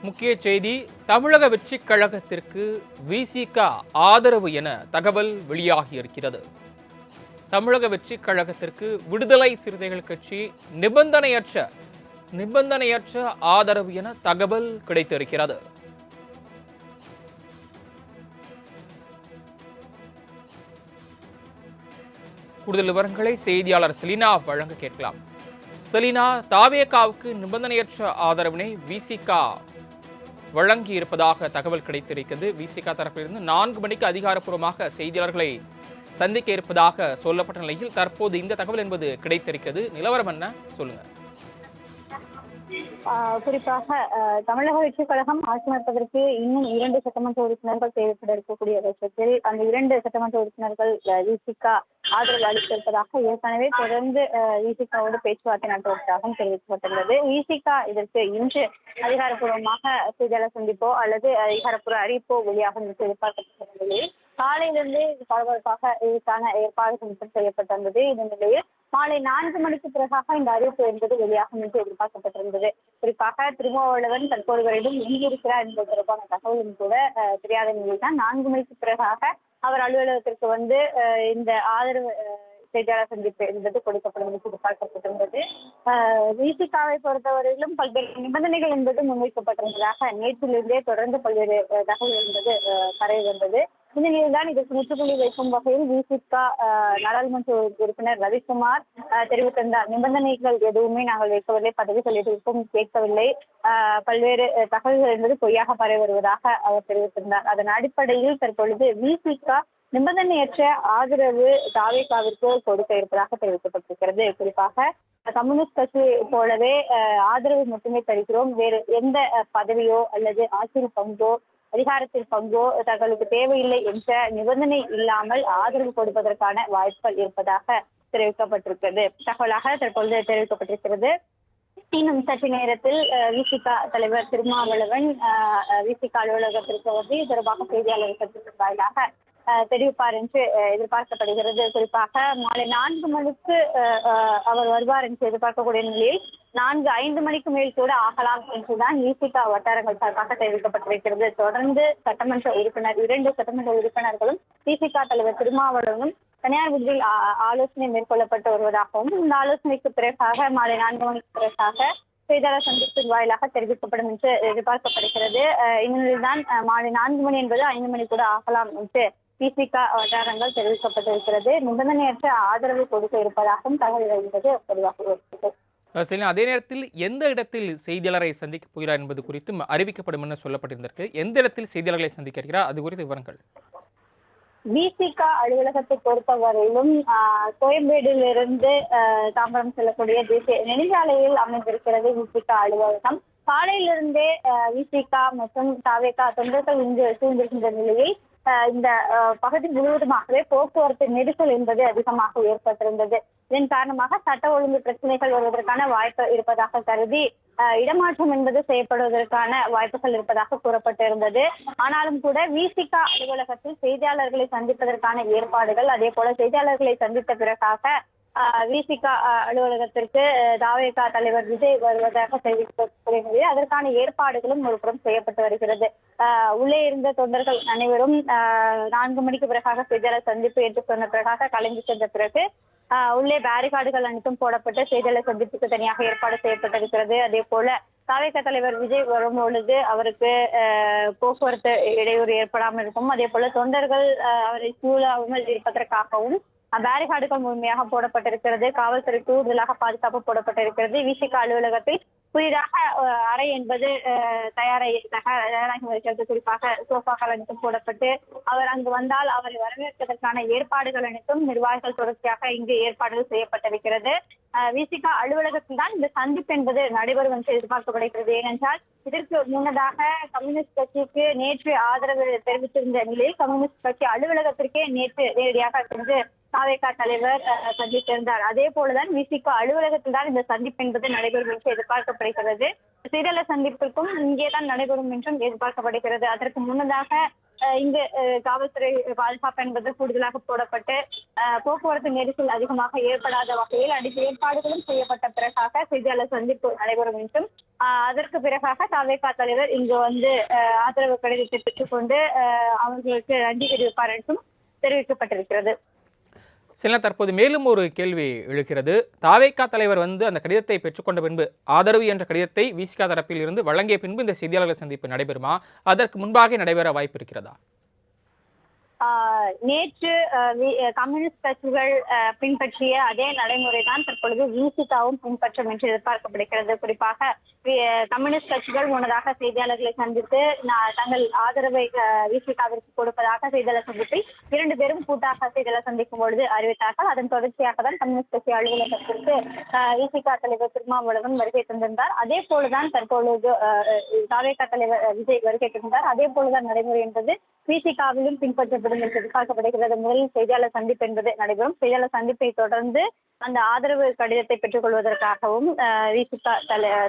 முக்கிய செய்தி தமிழக வெற்றிக் கழகத்திற்கு விசிக ஆதரவு என தகவல் வெளியாகியிருக்கிறது. தமிழக வெற்றிக் கழகத்திற்கு விடுதலை சிறுத்தைகள் கட்சி நிபந்தனையற்ற ஆதரவு என தகவல் கிடைத்திருக்கிறது. கூடுதல் விவரங்களை செய்தியாளர் செலினா வழங்க கேட்கலாம். செலினா, தாவேகாவுக்கு நிபந்தனையற்ற ஆதரவினை விசிக வழங்கி இருப்பதாக தகவல் கிடைத்திருக்கிறது. விசிக தரப்பிலிருந்து 4 மணிக்கு அதிகாரப்பூர்வமாக செய்தியாளர்களை சந்திக்க இருப்பதாக சொல்லப்பட்ட நிலையில் தற்போது இந்த தகவல் என்பது கிடைத்திருக்கிறது. நிலவரம் என்ன சொல்லுங்க. குறிப்பாக தமிழக வெற்றிக் கழகம் ஆட்சி அமைப்பதற்கு இன்னும் 2 சட்டமன்ற உறுப்பினர்கள் தேவைப்பட இருக்கக்கூடிய பட்சத்தில் அந்த 2 சட்டமன்ற உறுப்பினர்கள் விசிக ஆதரவு அளித்திருப்பதாக ஏற்கனவே தொடர்ந்து விசிகாவோடு பேச்சுவார்த்தை நடத்துவதாகவும் தெரிவிக்கப்பட்டுள்ளது. விசிக இதற்கு இன்று அதிகாரப்பூர்வமாக செய்தியாளர் சந்திப்போ அல்லது அதிகாரப்பூர்வ அறிவிப்போ வெளியாகும் என்று எதிர்பார்க்கப்பட்ட நிலையில் காலையிலிருந்தே பரபரப்பாக இதற்கான ஏற்பாடுகள் செய்யப்பட்டிருந்தது. இந்த நிலையில் மாலை 4 மணிக்கு பிறகாக இந்த அறிவிப்பு என்பது வெளியாகும் என்று எதிர்பார்க்கப்பட்டிருந்தது. குறிப்பாக திருமாவளவன் தற்போது வரையிலும் எங்கிருக்கிறார் என்பது தொடர்பான தகவலும் கூட தெரியாத நிலையில் தான் 4 மணிக்கு பிறகாக அவர் அலுவலகத்திற்கு வந்து இந்த ஆதரவு செய்தியாளர் சந்திப்பு என்பது கொடுக்கப்படும் என்று எதிர்பார்க்கப்பட்டிருந்தது. விசிகாவை பொறுத்தவரையிலும் பல்வேறு நிபந்தனைகள் என்பது முன்வைக்கப்பட்டிருந்ததாக நேற்றிலிருந்தே தொடர்ந்து பல்வேறு தகவல் என்பது பரவி வந்தது. இந்த நிலையில்தான் இதற்கு முற்றுப்புள்ளி வைக்கும் வகையில் விசிக நாடாளுமன்ற உறுப்பினர் ரவிக்குமார் தெரிவித்திருந்தார். நிபந்தனைகள் எதுவுமே நாங்கள் வைக்கவில்லை, பதவிகள் எதுவும் கேட்கவில்லை, பல்வேறு தகவல்கள் என்பது பொய்யாக பரவி வருவதாக அவர் தெரிவித்திருந்தார். அதன் அடிப்படையில் தற்பொழுது விசிக நிபந்தனையற்ற ஆதரவு தாவேகாவிற்கு கொடுக்க இருப்பதாக தெரிவிக்கப்பட்டிருக்கிறது. குறிப்பாக கம்யூனிஸ்ட் கட்சி போலவே ஆதரவு மட்டுமே தருகிறோம், வேறு எந்த பதவியோ அல்லது ஆட்சியில் பங்கோ அதிகாரத்தில் பங்கோ தங்களுக்கு தேவையில்லை என்ற நிபந்தனை இல்லாமல் ஆதரவு கொடுப்பதற்கான வாய்ப்புகள் இருப்பதாக தெரிவிக்கப்பட்டிருக்கிறது. தகவலாக தற்பொழுது தெரிவிக்கப்பட்டிருக்கிறது. இன்னும் சற்று நேரத்தில் விசிக தலைவர் திருமாவளவன் விசிக அலுவலகத்திற்கு வந்து தொடர்பாக செய்தியாளர் சந்திப்பின் வாயிலாக தெரிவிப்பார் என்று எதிர்பார்க்கப்படுகிறது. குறிப்பாக மாலை 4 மணிக்கு அவர் வருவார் என்று எதிர்பார்க்கக்கூடிய நிலையில் 4-5 மணிக்கு மேல் கூட ஆகலாம் என்றுதான் விசிக வட்டாரங்கள் சார்பாக தெரிவிக்கப்பட்டிருக்கிறது. தொடர்ந்து சட்டமன்ற உறுப்பினர் 2 சட்டமன்ற உறுப்பினர்களும் விசிக தலைவர் திருமாவளவனும் தனியார் விடுதியில் ஆலோசனை மேற்கொள்ளப்பட்டு வருவதாகவும் இந்த ஆலோசனைக்கு பிறகாக மாலை 4 மணிக்கு பிறகாக செய்தியாளர் சந்திப்பின் வாயிலாக தெரிவிக்கப்படும் என்று எதிர்பார்க்கப்படுகிறது. இந்நிலையில்தான் மாலை 4 மணி என்பது 5 மணி கூட ஆகலாம் என்று விசிக வட்டாரங்கள் தெரிவிக்கப்பட்டிருக்கிறது. நிபந்தனையற்ற ஆதரவு கொடுக்க இருப்பதாகவும் தகவல் என்பது தெளிவாக இருக்கிறது. அதே நேரத்தில் எந்த இடத்தில் செய்தியாளரை சந்திக்க போகிறார் என்பது குறித்தும் அறிவிக்கப்படும் என சொல்லப்பட்டிருந்திருக்கு. எந்த இடத்தில் செய்தியாளர்களை சந்திக்க இருக்கிறார் அது குறித்த விவரங்கள்? விசிக அலுவலகத்தை பொறுத்தவரையிலும் கோயம்பேடிலிருந்து தாம்பரம் செல்லக்கூடிய தேசிய நெடுஞ்சாலையில் அமைந்திருக்கிறது விசிக அலுவலகம். காலையிலிருந்தே விசிக மற்றும் தாவேகா தொண்டர்கள் இங்கு சூழ்ந்திருக்கின்ற நிலையில் இந்த பகுதி முழுவதுமாகவே போக்குவரத்து நெரிசல் என்பது அதிகமாக ஏற்பட்டிருந்தது. இதன் காரணமாக சட்ட ஒழுங்கு பிரச்சனைகள் வருவதற்கான வாய்ப்பு இருப்பதாக கருதி இடமாற்றம் என்பது செய்யப்படுவதற்கான வாய்ப்புகள் இருப்பதாக கூறப்பட்டிருந்தது. ஆனாலும் கூட விசிக அலுவலகத்தில் செய்தியாளர்களை சந்திப்பதற்கான ஏற்பாடுகள், அதே போல செய்தியாளர்களை சந்தித்த பிறகாக விசிக அலுவலகத்திற்கு தாவேகா தலைவர் விஜய் வருவதாக தெரிவிக்கப்படுகிறது. அதற்கான ஏற்பாடுகளும் ஒருபுறம் செய்யப்பட்டு வருகிறது. உள்ளே இருந்த தொண்டர்கள் அனைவரும் 4 மணிக்கு பிறகாக செய்தியாளர் சந்திப்பு என்று சொன்ன பிறகாக கலைந்து சென்ற பிறகு உள்ளே பேரிகார்டுகள் அனைத்தும் போடப்பட்டு செய்தியாளர் சந்திப்புக்கு தனியாக ஏற்பாடு செய்யப்பட்டிருக்கிறது. அதே போல தாவேகா தலைவர் விஜய் வரும் பொழுது அவருக்கு போக்குவரத்து இடையூறு ஏற்படாமல் இருக்கும். அதே போல தொண்டர்கள் அவரை சூழாமல் இருப்பதற்காகவும் பேரிகார்டுகள் முழுமையாக போடப்பட்டிருக்கிறது. காவல்துறை கூடுதலாக பாதுகாப்பு போடப்பட்டிருக்கிறது. விசிக அலுவலகத்தில் புதிதாக அறை என்பது தயாராகி வருகிறது. குறிப்பாக சோஃபாக்கள் அனைத்தும் போடப்பட்டு அவர் அங்கு வந்தால் அவரை வரவேற்பதற்கான ஏற்பாடுகள் அனைத்தும் நிர்வாகிகள் தொடர்ச்சியாக இங்கு ஏற்பாடுகள் செய்யப்பட்டிருக்கிறது. விசிக அலுவலகத்தில் தான் இந்த சந்திப்பு என்பது நடைபெறும் என்று எதிர்பார்க்கப்படுகிறது. ஏனென்றால் இதற்கு முன்னதாக கம்யூனிஸ்ட் கட்சிக்கு நேற்று ஆதரவு தெரிவித்திருந்த நிலையில் கம்யூனிஸ்ட் கட்சி அலுவலகத்திற்கே நேற்று நேரடியாக சென்று தாவேகா தலைவர் சந்தித்திருந்தார். அதே போலதான் விசிக அலுவலகத்தில் தான் இந்த சந்திப்பு என்பது நடைபெறும் என்று எதிர்பார்க்கப்படுகிறது. செய்தியாளர் சந்திப்பிற்கும் இங்கேதான் நடைபெறும் என்றும் எதிர்பார்க்கப்படுகிறது. அதற்கு முன்னதாக இங்கு காவல்துறை பாதுகாப்பு என்பது கூடுதலாக போடப்பட்டு போக்குவரத்து நெரிசல் அதிகமாக ஏற்படாத வகையில் அனைத்து ஏற்பாடுகளும் செய்யப்பட்ட பிறகாக செய்தியாளர் சந்திப்பு நடைபெறும் என்றும் அதற்கு பிறகாக தாவேகா தலைவர் இங்கு வந்து ஆதரவு கடிதத்தை பெற்றுக்கொண்டு அவர்களுக்கு நன்றி தெரிவிப்பார் என்றும் தெரிவிக்கப்பட்டிருக்கிறது. சில தற்போது மேலும் ஒரு கேள்வி எழுகிறது. தாவேகா தலைவர் வந்து அந்த கடிதத்தை பெற்றுக்கொண்ட பின்பு ஆதரவு என்ற கடிதத்தை விசிகா தரப்பில் இருந்து வழங்கிய பின்பு இந்த செய்தியாளர்கள் சந்திப்பு நடைபெறுமா? அதற்கு முன்பாக நடைபெற வாய்ப்பு இருக்கிறதா? நேற்று கம்யூனிஸ்ட் கட்சிகள் பின்பற்றிய அதே நடைமுறை தான் தற்பொழுது விசிகாவும் பின்பற்றும் என்று எதிர்பார்க்கப்படுகிறது. குறிப்பாக கம்யூனிஸ்ட் கட்சிகள் முன்னதாக செய்தியாளர்களை சந்தித்து தங்கள் ஆதரவை விசிகாவிற்கு கொடுப்பதாக செய்தியாளர் சந்திப்பை 2 பேரும் கூட்டாக செய்தியாளர் சந்திக்கும் பொழுது அறிவித்தார்கள். அதன் தொடர்ச்சியாக தான் கம்யூனிஸ்ட் கட்சி அலுவலகத்திற்கு விசிகா தலைவர் திருமாவளவன் வருகை தந்திருந்தார். அதே போலதான் தற்பொழுது தாவேகா தலைவர் விஜய் வருகை தந்தார். அதே போலதான் நடைமுறை என்பது விசிகாவிலும் பின்பற்றப்படும் என்று எதிர்பார்க்கப்படுகிறது. முதலில் செய்தியாளர் சந்திப்பு என்பது நடைபெறும். செய்தியாளர் சந்திப்பை தொடர்ந்து அந்த ஆதரவு கடிதத்தை பெற்றுக் கொள்வதற்காகவும் விசிகா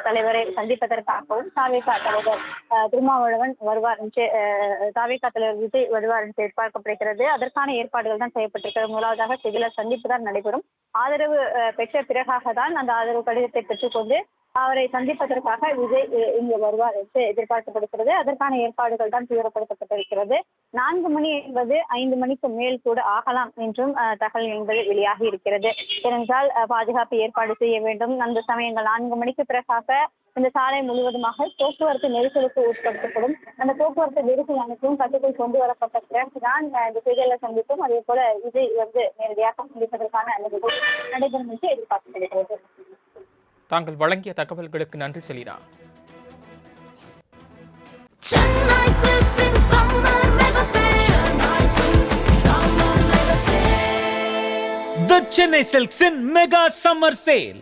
தலைவரை சந்திப்பதற்காகவும் தாவேகா தலைவர் திருமாவளவன் வருவார் என்று தாவேகா தலைவர் விஜய் வருவார் என்று எதிர்பார்க்கப்படுகிறது. அதற்கான ஏற்பாடுகள் தான் செய்யப்பட்டிருக்கிறது. முதலாவதாக செய்தியாளர் சந்திப்பு தான் நடைபெறும். ஆதரவு பெற்ற பிறகாக தான் அந்த ஆதரவு கடிதத்தை பெற்றுக்கொண்டு அவரை சந்திப்பதற்காக விஜய் இங்கு வருவார் என்று எதிர்பார்க்கப்படுகிறது. அதற்கான ஏற்பாடுகள் தான் தீவிரப்படுத்தப்பட்டிருக்கிறது. 4 மணி என்பது 5 மணிக்கு மேல் கூட ஆகலாம் என்றும் தகவல் என்பது வெளியாகி இருக்கிறது. ஏனென்றால் பாதுகாப்பு ஏற்பாடு செய்ய வேண்டும். அந்த சமயங்கள் 4 மணிக்கு பிறகாக இந்த சாலை முழுவதுமாக போக்குவரத்து நெரிசலுக்கு உட்படுத்தப்படும். அந்த போக்குவரத்து நெரிசல் அனைத்தும் கட்டுக்குள் கொண்டு வரப்பட்ட பிறகுதான் இந்த செய்தியாளர் சந்திப்பும் அதே போல விஜய் வந்து நேரடியாக சந்திப்பதற்கான அனுமதி நடைபெறும் என்று எதிர்பார்க்கப்படுகிறது. தாங்கள் வழங்கிய தகவல்களுக்கு நன்றி Selena. The Chennai Silks in Mega Summer Sale.